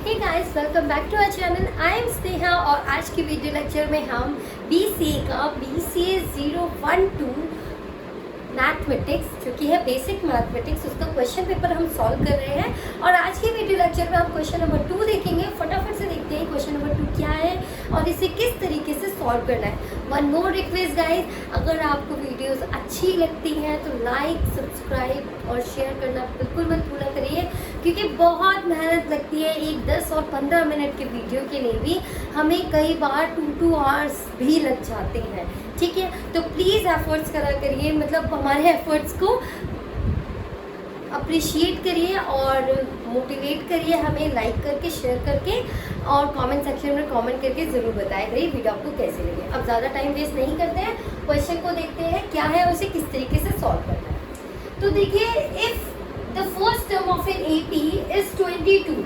Hey guys, welcome back to our channel. I am Sneha और आज की वीडियो लेक्चर में हम BCA का BCA 012 मैथमेटिक्स जो कि है बेसिक मैथमेटिक्स, उसका क्वेश्चन पेपर हम सॉल्व कर रहे हैं। और आज की वीडियो लेक्चर में हम क्वेश्चन नंबर 2 देखेंगे। फटाफट से देखते हैं क्वेश्चन नंबर 2 क्या है और इसे किस तरीके से सॉल्व करना है। वन मोर रिक्वेस्ट गाइस, अगर आपको वीडियोस अच्छी लगती हैं तो लाइक, सब्सक्राइब और शेयर करना बिल्कुल मत भूला करिए, क्योंकि बहुत मेहनत लगती है। एक 10 और 15 मिनट के वीडियो के लिए भी हमें कई बार 2 आवर्स भी लग जाते हैं। ठीक है, तो प्लीज़ एफर्ट्स करा करिए, मतलब हमारे एफर्ट्स को अप्रिशिएट करिए और मोटिवेट करिए हमें लाइक करके, शेयर करके और कमेंट सेक्शन में कमेंट करके ज़रूर बताएं भाई वीडियो आपको कैसे लगे। अब ज़्यादा टाइम वेस्ट नहीं करते हैं, क्वेश्चन को देखते हैं क्या है और उसे किस तरीके से सॉल्व करना है। तो देखिए, if the first term of an AP is 22.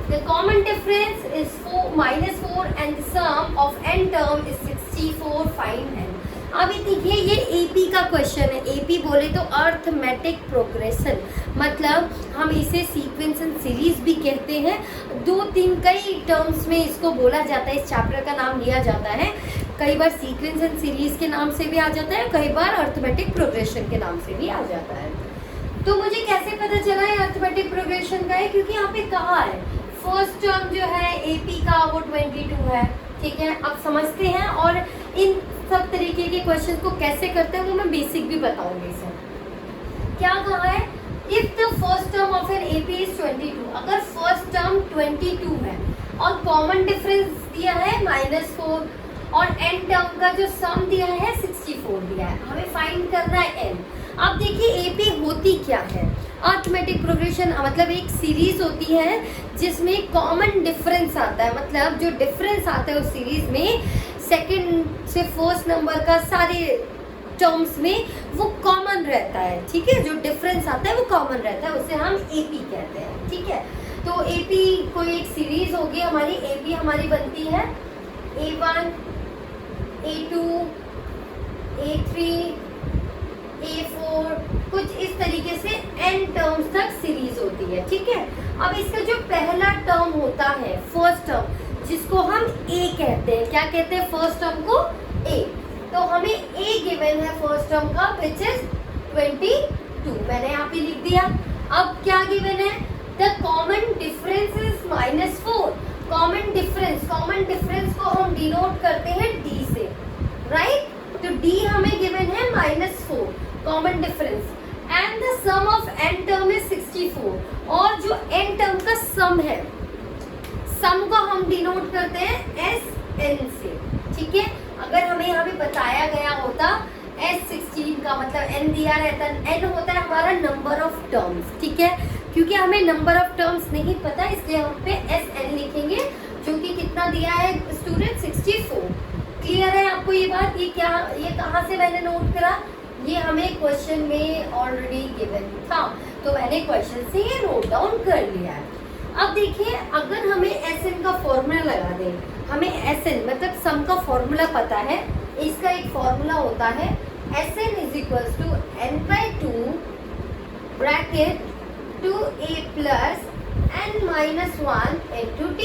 The common difference is -4 and the sum of n term is 64. Find n. अभी देखिए, ये AP का क्वेश्चन है। AP बोले तो अर्थमेटिक प्रोग्रेशन, मतलब हम इसे सीक्वेंस एंड सीरीज भी कहते हैं। 2-3 कई टर्म्स में इसको बोला जाता है, इस चैप्टर का नाम लिया जाता है। कई बार सीक्वेंस एंड सीरीज के नाम से भी आ जाता है, कई बार अर्थमेटिक प्रोग्रेशन के नाम से भी आ जाता है। तो मुझे कैसे पता चला है अर्थमेटिक प्रोग्रेशन का है, क्योंकि यहाँ पे कहा है फर्स्ट टर्म जो है AP का वो 22 है। ठीक है, अब समझते हैं और इन सब तरीके के क्वेश्चन को कैसे करते हैं वो मैं बेसिक भी बताऊंगी इसे। क्या कहा है, if the first term of an AP is 22, अगर फर्स्ट टर्म 22 है और कॉमन डिफरेंस दिया है -4 और n टर्म का जो सम दिया है 64 दिया है, हमें फाइंड करना है n। अब देखिए, AP होती क्या है, अर्थमेटिक प्रोग्रेशन मतलब एक सीरीज होती है जिसमें कॉमन डिफरेंस आता है, मतलब जो डिफरेंस आता है उस सीरीज में सेकंड से फर्स्ट नंबर का सारे टर्म्स में वो कॉमन रहता है। ठीक है, जो डिफरेंस आता है वो कॉमन रहता है, उसे हम AP कहते हैं। ठीक है, तो AP कोई एक सीरीज होगी हमारी। AP हमारी बनती है A1, A2, A3, A4, कुछ इस तरीके से n टर्म्स तक सीरीज होती है। ठीक है, अब इसका जो पहला टर्म होता है फर्स्ट टर्म, जिसको हम A कहते हैं, क्या कहते हैं फर्स्ट टर्म को? A। तो हमें A गिवन है फर्स्ट टर्म का, विच इज 22। मैंने यहाँ पे लिख दिया। अब क्या गिवन है, the common difference is -4। Common difference को हम डिनोट करते हैं D से, राइट? तो D हमें गिवन है -4 common difference, and the sum of n term is 64। और जो n टर्म का सम है, सम को हम डिनोट करते हैं SN से। ठीक है, अगर हमें यहाँ पे बताया गया होता S16 का मतलब n दिया रहता, n होता है हमारा नंबर ऑफ टर्म्स। ठीक है, क्योंकि हमें नंबर ऑफ टर्म्स नहीं पता इसलिए हम पे SN लिखेंगे, जो कि कितना दिया है स्टूडेंट 64। क्लियर है आपको ये बात? ये कहाँ से मैंने नोट करा? ये हमें क्वेश्चन में ऑलरेडी गिवन था, तो मैंने क्वेश्चन से ये नोट डाउन कर लिया है। अब देखिए, अगर हमें SN का फॉर्मूला लगा दें, हमें SN मतलब सम का फॉर्मूला पता है। इसका एक फॉर्मूला होता है SN = n/2 bracket 2a + n-1 × t।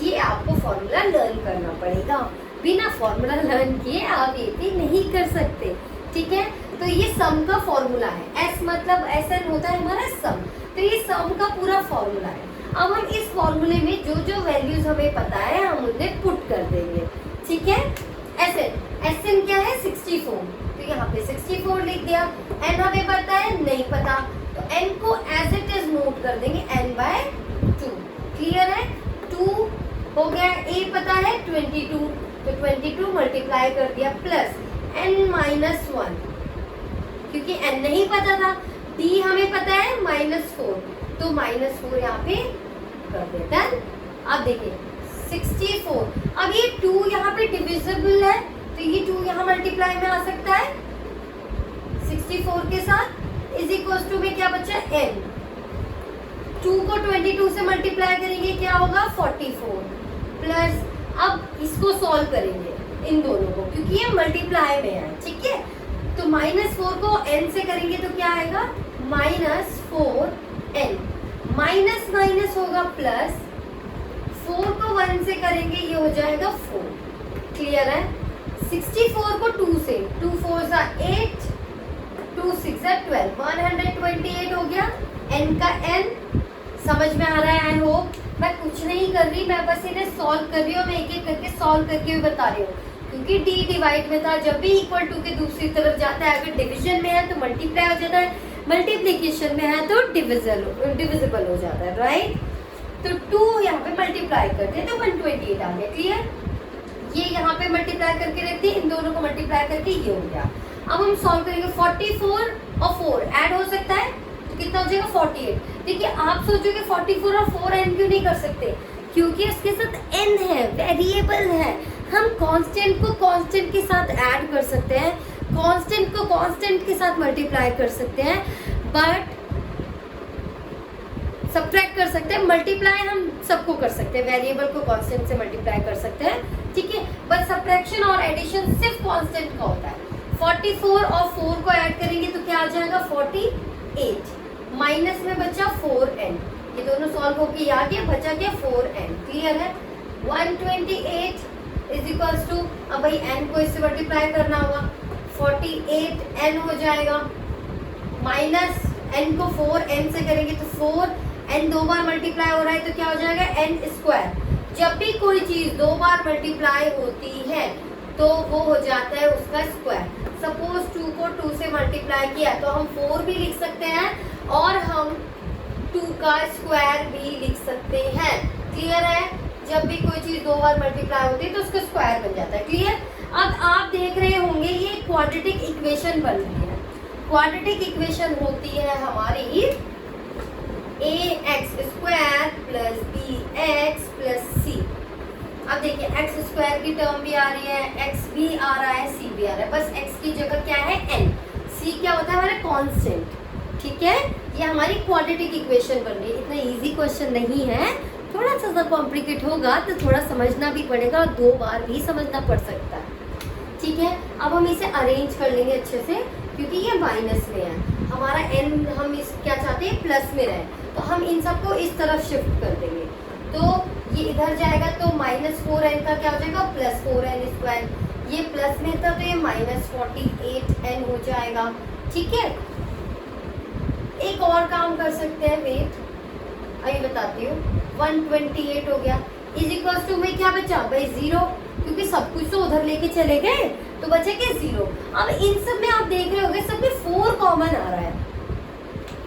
ये आपको फॉर्मूला लर्न करना पड़ेगा, बिना फॉर्मूला लर्न किए आप AP नहीं कर सकते। ठीक है, तो ये सम का फॉर्मूला है। S मतलब SN होता है हमारा सम, तो ये सम का पूरा फॉर्मूला है। अब हम इस फॉर्मूले में जो जो वैल्यूज हमें पता है हम उन्हें पुट कर देंगे। ठीक है, SN क्या है 64, तो यहाँ पे 64 लिख दिया। n हमें पता है नहीं पता, तो n को एज इट इज नोट कर देंगे n/2। क्लियर है, 2 हो गया। A पता है 22, तो 22 मल्टीप्लाई कर दिया प्लस n-1, क्योंकि n नहीं पता था। D हमें पता है -4, तो -4 यहाँ पे कर देता है। अब देखिए 64, अब ये 2 यहाँ पे डिविजिबल है, तो ये 2 यहाँ मल्टीप्लाई में आ सकता है 64 के साथ, इज इक्वल टू में क्या बचा n। 2 को 22 से मल्टीप्लाई करेंगे क्या होगा 44 प्लस, अब इसको सॉल्व करेंगे इन दोनों को, क्योंकि ये मल्टीप्लाई में है। ठीक है, तो -4 को n से करेंगे तो क्या आएगा -4n, माइनस माइनस होगा प्लस, 4 को 1 से करेंगे ये हो जाएगा 4। क्लियर है? 64 को 2 से, 2 4 सा 8, 2 6 सा 12, 128 हो गया। n का n समझ में आ रहा है? I hope. मैं कुछ नहीं कर रही, मैं बस इन्हें सॉल्व कर रही हूँ। मैं एक एक करके सॉल्व करके भी बता रही हूँ, क्योंकि d डिवाइड में था, जब भी इक्वल टू के दूसरी तरफ जाता है, अगर डिवीजन में है तो मल्टीप्लाई हो जाता है, मल्टीप्लिकेशन में है तो डिविजिबल हो जाता है, राइट? तो 2 यहाँ पे मल्टीप्लाई करते हैं तो 128 आ गया। क्लियर? ये यहाँ पे मल्टीप्लाई करके रखते हैं, इन दोनों को मल्टीप्लाई करके ये हो गया। अब हम सॉल्व करेंगे। 44 और 4 ऐड हो सकता है तो कितना हो जाएगा? 48। देखिए आप सोचोगे 44 और 4 ऐड क्यों नहीं कर सकते? क्योंकि इसके साथ n है, वेरिएबल है। हम कांस्टेंट को कांस्टेंट के साथ ऐड कर सकते हैं, कांस्टेंट को कांस्टेंट के साथ मल्टीप्लाई कर सकते हैं, बट सब्ट्रैक्ट कर सकते हैं। मल्टीप्लाई हम सबको कर सकते हैं, वेरिएबल को कांस्टेंट से मल्टीप्लाई कर सकते हैं, ठीक है? बट सब्ट्रैक्शन और एडिशन सिर्फ कांस्टेंट का होता है। 44 और 4 को ऐड करेंगे तो क्या आ जाएगा? 48। माइनस में बचा 4n, ये दोनों सॉल्व होके आ गया, बचा क्या? 4n। क्लियर है? 128 इज इक्वल्स टू, अब भाई n को इससे मल्टीप्लाई करना होगा, 48n हो जाएगा, माइनस n को 4n से करेंगे तो 4n 2 बार मल्टीप्लाई हो रहा है तो क्या हो जाएगा? n square. जब भी कोई चीज 2 बार मल्टीप्लाई होती है तो वो हो जाता है उसका स्क्वायर। सपोज 2 को 2 से मल्टीप्लाई किया तो हम 4 भी लिख सकते हैं और हम 2 का स्क्वायर भी लिख सकते हैं। क्लियर है? जब भी कोई चीज 2 बार मल्टीप्लाई होती है तो उसका स्क्वायर बन जाता है। क्लियर? अब आप देख रहे होंगे ये क्वाड्रेटिक इक्वेशन बन रही है। क्वाड्रेटिक इक्वेशन होती है हमारी ax square plus bx plus c। अब देखिए x स्क्वायर की टर्म भी आ रही है, x भी आ रहा है, c भी आ रहा है, बस x की जगह क्या है? n। c क्या होता है? हमारा कांस्टेंट। ठीक है? ये हमारी क्वाड्रेटिक इक्वेशन बन रही है। इतना इजी क्वेश्चन नहीं है, थोड़ा सा कॉम्प्लिकेट होगा तो थोड़ा समझना भी पड़ेगा और 2 बार भी समझना पड़ सकता है। ठीक है? अब हम इसे अरेंज कर लेंगे अच्छे से, क्योंकि ये माइनस में है, हमारा n हम इस क्या चाहते हैं? प्लस में रहे, तो हम इन सबको इस तरफ शिफ्ट कर देंगे तो ये इधर जाएगा तो -4n का क्या हो जाएगा? +4n square. ये प्लस में था तो ये -48n हो जाएगा। ठीक है? एक और काम कर सकते हैं, वेट अभी बताती हूँ। 128 हो गया, इज इक्वल टू में क्या बचा भाई? 0, क्योंकि सब कुछ तो उधर लेके चले गए तो बचे क्या? 0। अब इन सब में आप देख रहे होंगे सब में 4 कॉमन आ रहा है।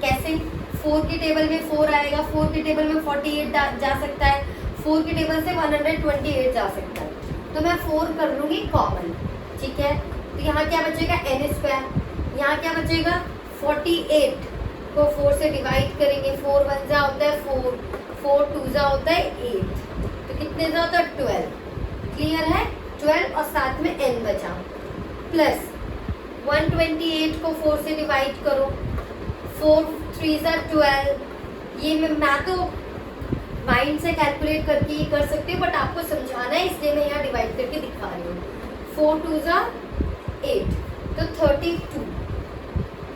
कैसे? 4 की टेबल में 4 आएगा, 4 की टेबल में 48 जा सकता है, 4 की टेबल से 128 जा सकता है, तो मैं 4 कर लूंगी कॉमन। ठीक है? तो यहाँ क्या बचेगा? n square. यहाँ क्या बचेगा? 48 को 4 से डिवाइड करेंगे, 4 1 जा होता है 4, 4 2 जा होता है 8, तो कितने जा होता है? 12। क्लियर है? 12 और साथ में n बचा, प्लस 128 को 4 से डिवाइड करो, 4 3 जा 12। ये मैं तो माइंड से कैलकुलेट करके ये कर सकती हूँ, बट आपको समझाना है इसलिए मैं यहाँ डिवाइड करके दिखा रही हूँ। 4 2 जा 8, तो 32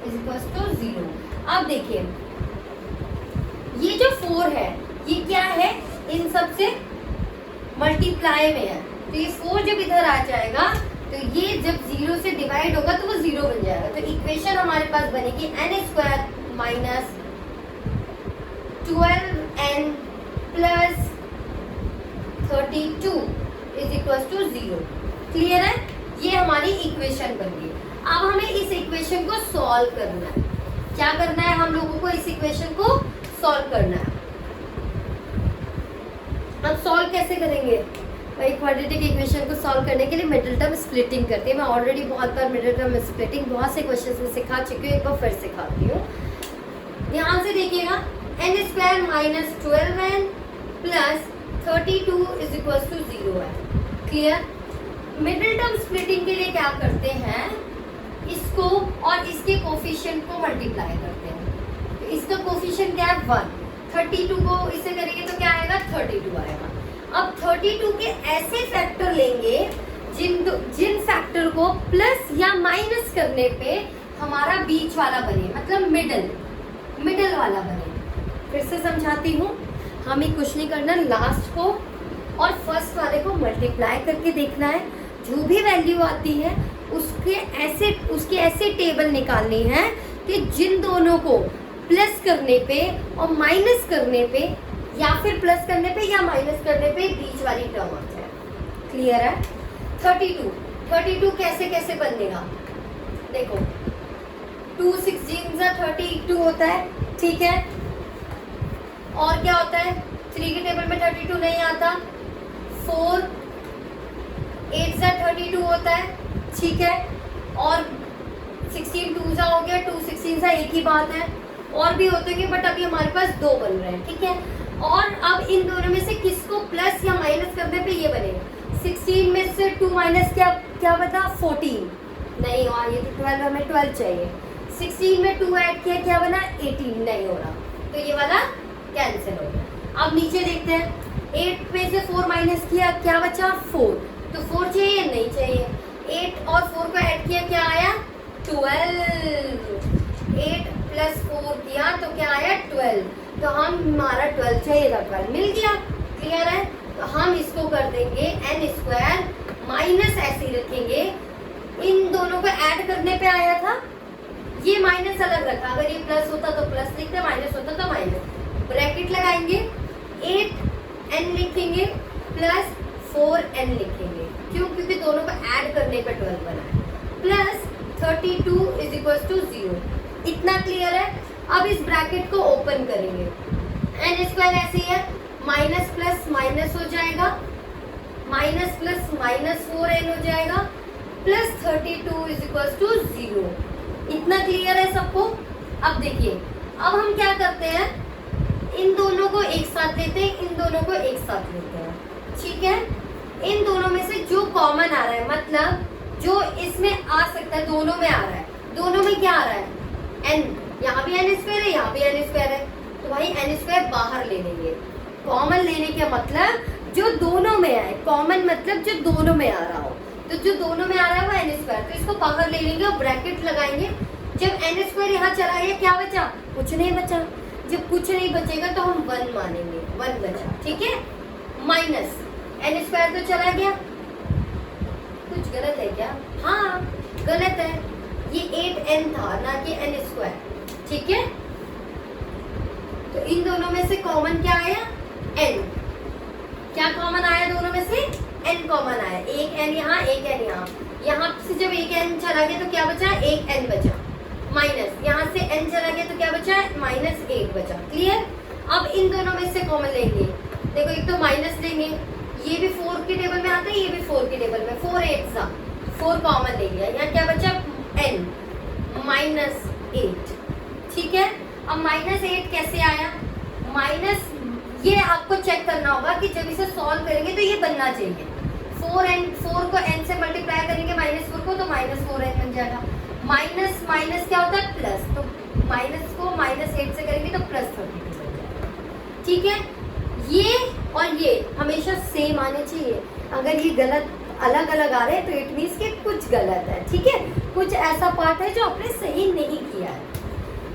इज इक्वल्स टू 0। अब देखिए ये जो 4 है ये क्या है? इन सब से मल्टीप्लाई में है, तो ये 4 जब इधर आ जाएगा तो ये जब 0 से डिवाइड होगा तो वो 0 बन जाएगा। तो इक्वेशन हमारे पास बनेगी n square minus 12n plus 32 is equal to 0। Clear है? ये हमारी इक्वेशन बन गई। अब हमें इस इक्वेशन को सॉल्व करना है। क्या करना है? हम लोगों को इस इक्वेशन को सॉल्व करना है। अब सॉल्व कैसे करेंगे भाई? क्वाड्रेटिक इक्वेशन को सॉल्व करने के लिए मिडिल टर्म स्प्लिटिंग करते हैं। मैं ऑलरेडी बहुत बार मिडिल टर्म स्प्लिटिंग बहुत से क्वेश्चंस में सिखा चुकी हूँ, एक बार फिर सिखाती हूँ। ध्यान से देखिएगा, n square minus 12n plus 32 is equal to 0 है। क्लियर? मिडिल टर्म स्प्लिटिंग के लिए क्या करते हैं? इसको और इसके कोफिशिएंट को मल्टीप्लाई करते हैं। तो इसका कोफिशिएंट क्या है? 1। 32 को इससे करेंगे तो क्या आएगा? 32 आएगा। अब 32 के ऐसे फैक्टर लेंगे जिन फैक्टर को प्लस या माइनस करने पे हमारा बीच वाला बने, मतलब मिडल वाला बने। फिर से समझाती हूँ, हमें कुछ नहीं करना, लास्ट को और फर्स्ट वाले को मल्टीप्लाई करके देखना है। जो भी वैल्यू आती है उसके ऐसे टेबल निकालनी है कि जिन दोनों को प्लस करने पे और माइनस करने पे, या फिर प्लस करने पे या माइनस करने पे बीच वाली टर्म आ जाए। क्लियर है? 32 कैसे कैसे बनेगा? देखो 2 6 32 होता है, ठीक है। और क्या होता है? 3 के टेबल में 32 नहीं आता। 4 8 32 होता है, ठीक है। और 16 2 हो गया, 2 16 एक ही बात है। और भी होते हैं बट अभी हमारे पास 2 बन रहे हैं, ठीक है। और अब इन दोनों में से किसको प्लस या माइनस करने पे ये बनेगा। 16 में से 2 माइनस क्या बता? 14 नहीं हुआ, ये तो 12, हमें 12 चाहिए। 16 में 2 ऐड किया, क्या बना? 18 नहीं हो रहा, तो ये वाला कैंसिल हो गया। अब नीचे देखते हैं, 8 में से 4 माइनस किया, क्या बचा? 4, तो 4 चाहिए नहीं चाहिए। 8 और 4 को ऐड किया, क्या आया? 12। 8 प्लस 4 किया तो क्या आया? 12। तो हम हमारा 12 चाहिए था, 12 मिल गया। क्लियर है? तो हम इसको कर देंगे n² माइनस ऐसे ही रखेंगे। इन दोनों को ऐड करने पे आया था, ये माइनस अलग रखा। अगर ये प्लस होता तो प्लस लिखते, माइनस होता तो माइनस। ब्रैकेट लगाएंगे, 8n लिखेंगे प्लस 4n लिखेंगे। क्यों? क्योंकि दोनों को ऐड करने पे 12 बना है। Plus 32 is equal to 0। इतना क्लियर है? अब इस ब्रैकेट को ओपन करेंगे, n² ऐसे ही है, माइनस प्लस माइनस हो जाएगा, माइनस प्लस माइनस 4n हो जाएगा, प्लस 32 इज इक्वल टू 0। इतना क्लियर है सबको? अब देखिए, अब हम क्या करते हैं, इन दोनों को एक साथ लेते हैं, इन दोनों को एक साथ लेते हैं, ठीक है। इन दोनों में से जो कॉमन आ रहा है, मतलब जो इसमें आ सकता है, दोनों में आ रहा है। दोनों में क्या आ रहा है? n, यहाँ भी n² है, यहाँ भी n² है, तो भाई n² बाहर ले लेंगे। कॉमन लेने का मतलब जो दोनों में आए, कॉमन मतलब जो दोनों में आ रहा हो। तो जो दोनों में आ रहा है वो n², तो इसको बाहर ले लेंगे और ब्रैकेट लगाएंगे। जब n² यहाँ चला गया, क्या बचा? कुछ नहीं बचा। जब कुछ नहीं बचेगा तो हम 1 मानेंगे, 1 बचा, ठीक है। माइनस n² तो चला गया, कुछ गलत है क्या? हाँ गलत है, ये 8n था ना कि n², ठीक है। तो इन दोनों में से कॉमन क्या आया? n। क्या कॉमन आया दोनों में से? n कॉमन आया। एक n यहाँ, एक n यहाँ। यहाँ से जब एक n चला गया तो क्या बचा? एक n बचा। माइनस यहाँ से n चला गया तो क्या बचा? -8 बचा। क्लियर? अब इन दोनों में से कॉमन लेंगे। देखो, एक तो माइनस लेंगे, ये भी 4 के टेबल में आता है, ये भी 4 के टेबल में, 4 8 सा 4 कॉमन ले लिया। यहाँ क्या बचा? n -8, ठीक है। अब -8 कैसे आया? माइनस, ये आपको चेक करना होगा कि जब इसे सॉल्व करेंगे तो ये बनना चाहिए। 4 को n से मल्टीप्लाई करेंगे -4 को, तो -4n बन जाएगा। माइनस माइनस क्या होता है? प्लस, तो माइनस को -8 से करेंगे तो +32 बन जाएगा, ठीक है। ये और ये हमेशा सेम आने चाहिए। अगर ये गलत अलग अलग आ रहे हैं तो इट मीन्स कि कुछ गलत है, ठीक है। कुछ ऐसा पार्ट है जो आपने सही नहीं किया है।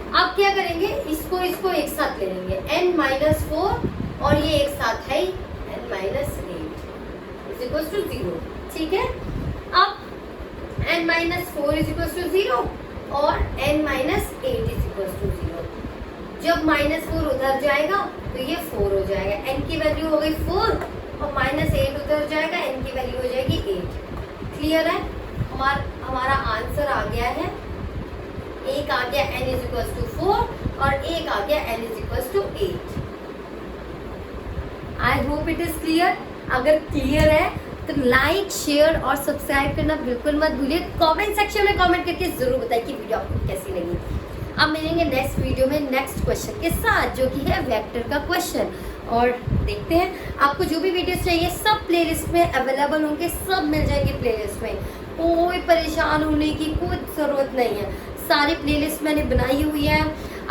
अब क्या करेंगे, इसको एक साथ ले लेंगे, n-4 और ये एक साथ है n-8 इज इक्वल टू 0, ठीक है। अब n-4 इज इक्वल टू 0 और n-8 इज इक्वल टू 0। जब -4 उधर जाएगा तो ये 4 हो जाएगा, n की वैल्यू हो गई 4 और -8 उधर जाएगा, n की वैल्यू हो जाएगी 8। क्लियर है? हमारा आंसर आ गया है, एक आ गया n इज इक्वल टू 4 और एक आ गया n is equal to 8। I hope it is clear. अगर क्लियर है तो लाइक, शेयर और सब्सक्राइब करना बिल्कुल मत भूलिए। कमेंट सेक्शन में कमेंट करके जरूर बताइए कि वीडियो आपको कैसी लगी। अब मिलेंगे नेक्स्ट वीडियो में नेक्स्ट क्वेश्चन के साथ, जो कि है वेक्टर का क्वेश्चन। और देखते हैं, आपको जो भी वीडियोस चाहिए सब प्लेलिस्ट में अवेलेबल होंगे, सब मिल जाएंगे प्लेलिस्ट में। कोई परेशान होने की कोई ज़रूरत नहीं है, सारी प्लेलिस्ट मैंने बनाई हुई है।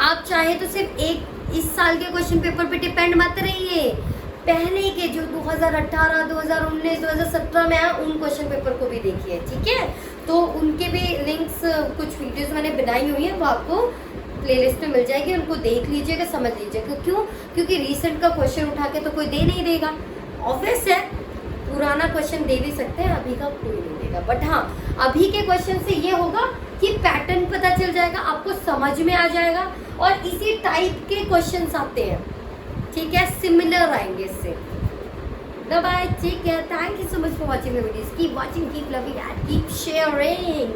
आप चाहें तो सिर्फ एक इस साल के क्वेश्चन पेपर पे डिपेंड मत रहिए, पहले के जो 2018, 2019, 2017 में आए उन क्वेश्चन पेपर को भी देखिए, ठीक है। तो उनके भी लिंक्स, कुछ वीडियोस मैंने बनाई हुई हैं, वो आपको प्लेलिस्ट में मिल जाएगी, उनको देख लीजिएगा, समझ लीजिएगा। क्यों? क्योंकि रीसेंट का क्वेश्चन उठा के तो कोई दे नहीं देगा, ऑब्वियस है पुराना क्वेश्चन दे भी सकते हैं, अभी का कोई नहीं देगा। बट हाँ, अभी के क्वेश्चन से ये होगा कि पैटर्न पता चल जाएगा, आपको समझ में आ जाएगा और इसी टाइप के क्वेश्चंस आते हैं, ठीक है, सिमिलर आएंगे इससे। Bye, take care, thank you so much for watching the videos, keep watching, keep loving and keep sharing.